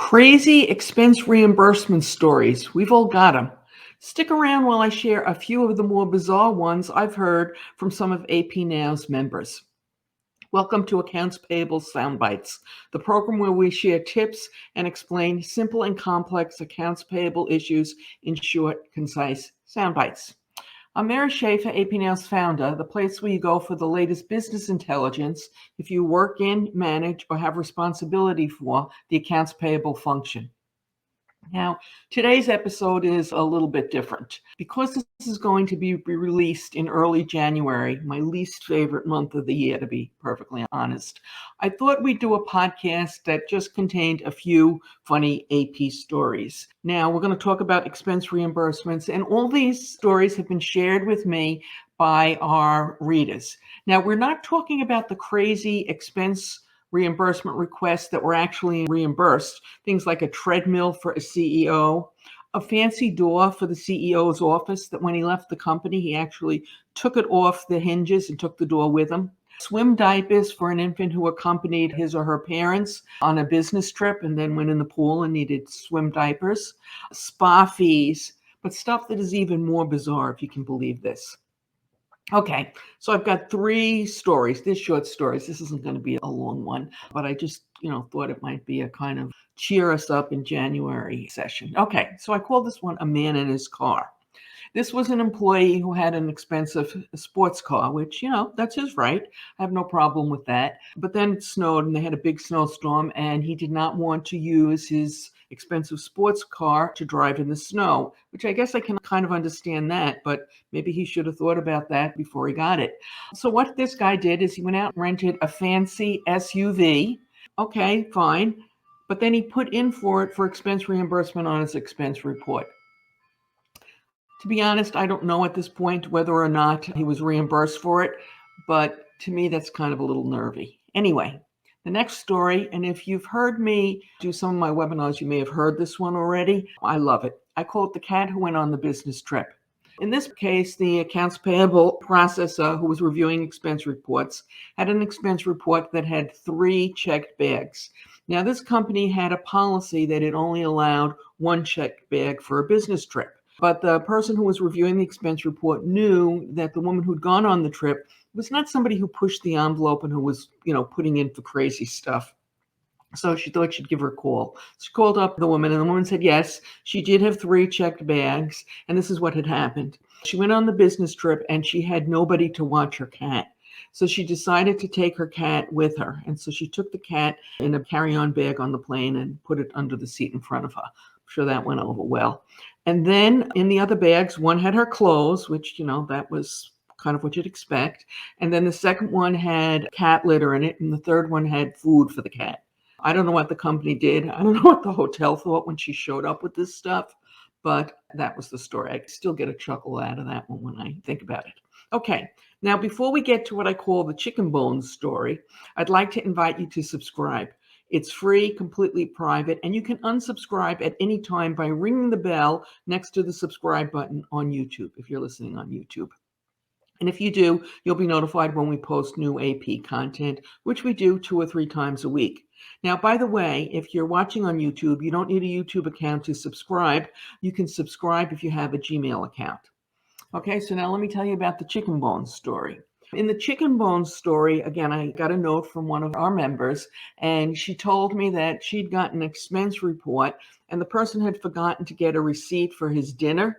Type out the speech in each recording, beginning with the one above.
Crazy expense reimbursement stories. We've all got them. Stick around while I share a few of the more bizarre ones I've heard from some of AP Now's members. Welcome to Accounts Payable Soundbites, the program where we share tips and explain simple and complex accounts payable issues in short, concise soundbites. I'm Mary Schaefer, AP Now's founder, the place where you go for the latest business intelligence if you work in, manage, or have responsibility for the accounts payable function. Now, today's episode is a little bit different. Because this is going to be released in early January, my least favorite month of the year, to be perfectly honest, I thought we'd do a podcast that just contained a few funny AP stories. Now, we're going to talk about expense reimbursements, and all these stories have been shared with me by our readers. Now, we're not talking about the crazy expense reimbursement requests that were actually reimbursed, things like a treadmill for a CEO, a fancy door for the CEO's office that when he left the company, he actually took it off the hinges and took the door with him, swim diapers for an infant who accompanied his or her parents on a business trip and then went in the pool and needed swim diapers, spa fees, but stuff that is even more bizarre, if you can believe this. Okay, so I've got three stories. They're short stories. This isn't going to be a long one, but I just, thought it might be a kind of cheer us up in January session. Okay, so I call this one A Man in His Car. This was an employee who had an expensive sports car, which, that's his right. I have no problem with that. But then it snowed and they had a big snowstorm and he did not want to use his expensive sports car to drive in the snow, which I guess I can kind of understand that, but maybe he should have thought about that before he got it. So what this guy did is he went out and rented a fancy SUV. Okay, fine. But then he put in for it for expense reimbursement on his expense report. To be honest, I don't know at this point whether or not he was reimbursed for it, but to me, that's kind of a little nervy. Anyway, the next story, and if you've heard me do some of my webinars, you may have heard this one already. I love it. I call it The Cat Who Went on the Business Trip. In this case, the accounts payable processor who was reviewing expense reports had an expense report that had 3 checked bags. Now, this company had a policy that it only allowed 1 checked bag for a business trip. But the person who was reviewing the expense report knew that the woman who'd gone on the trip was not somebody who pushed the envelope and who was, putting in for crazy stuff. So she thought she'd give her a call. She called up the woman, and the woman said yes, she did have 3 checked bags, and this is what had happened. She went on the business trip, and she had nobody to watch her cat. So she decided to take her cat with her, and so she took the cat in a carry-on bag on the plane and put it under the seat in front of her. I'm sure that went over well. And then in the other bags, one had her clothes, which, that was kind of what you'd expect. And then the second one had cat litter in it, and the third one had food for the cat. I don't know what the company did. I don't know what the hotel thought when she showed up with this stuff, but that was the story. I still get a chuckle out of that one when I think about it. Okay, now before we get to what I call the chicken bones story, I'd like to invite you to subscribe. It's free, completely private, and you can unsubscribe at any time by ringing the bell next to the subscribe button on YouTube, if you're listening on YouTube. And if you do, you'll be notified when we post new AP content, which we do 2 or 3 times a week. Now, by the way, if you're watching on YouTube, you don't need a YouTube account to subscribe. You can subscribe if you have a Gmail account. Okay, so now let me tell you about the chicken bones story. In the chicken bones story, again, I got a note from one of our members, and she told me that she'd gotten an expense report, and the person had forgotten to get a receipt for his dinner,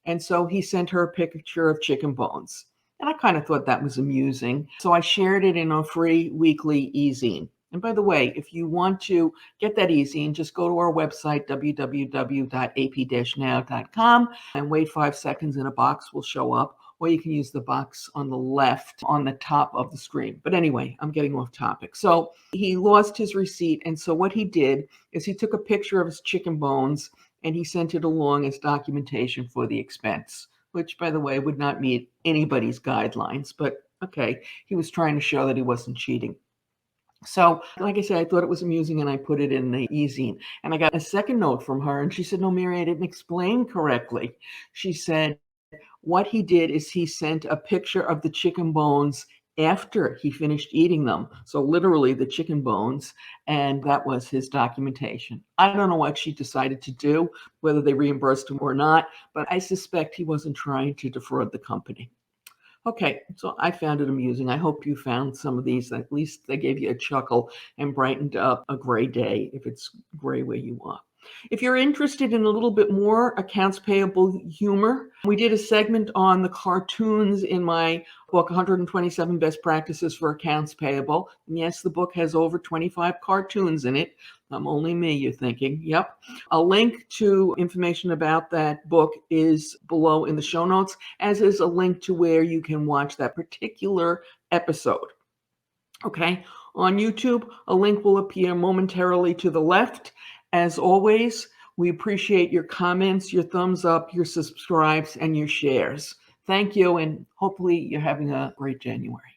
and so he sent her a picture of chicken bones. And I kind of thought that was amusing, so I shared it in a free weekly e-zine. And by the way, if you want to get that e-zine, just go to our website, www.ap-now.com, and wait 5 seconds and a box will show up, or you can use the box on the left on the top of the screen. But anyway, I'm getting off topic. So he lost his receipt, and so what he did is he took a picture of his chicken bones and he sent it along as documentation for the expense, which, by the way, would not meet anybody's guidelines. But okay, he was trying to show that he wasn't cheating. So, like I said, I thought it was amusing and I put it in the e-zine. And I got a second note from her and she said, no, Mary, I didn't explain correctly. She said, what he did is he sent a picture of the chicken bones after he finished eating them. So literally the chicken bones, and that was his documentation. I don't know what she decided to do, whether they reimbursed him or not, but I suspect he wasn't trying to defraud the company. Okay, so I found it amusing. I hope you found some of these. At least they gave you a chuckle and brightened up a gray day if it's gray where you are. If you're interested in a little bit more accounts payable humor, we did a segment on the cartoons in my book, 127 Best Practices for Accounts Payable. And yes, the book has over 25 cartoons in it. I'm only me, you're thinking. Yep. A link to information about that book is below in the show notes, as is a link to where you can watch that particular episode. Okay, on YouTube, a link will appear momentarily to the left. As always, we appreciate your comments, your thumbs up, your subscribes, and your shares. Thank you, and hopefully you're having a great January.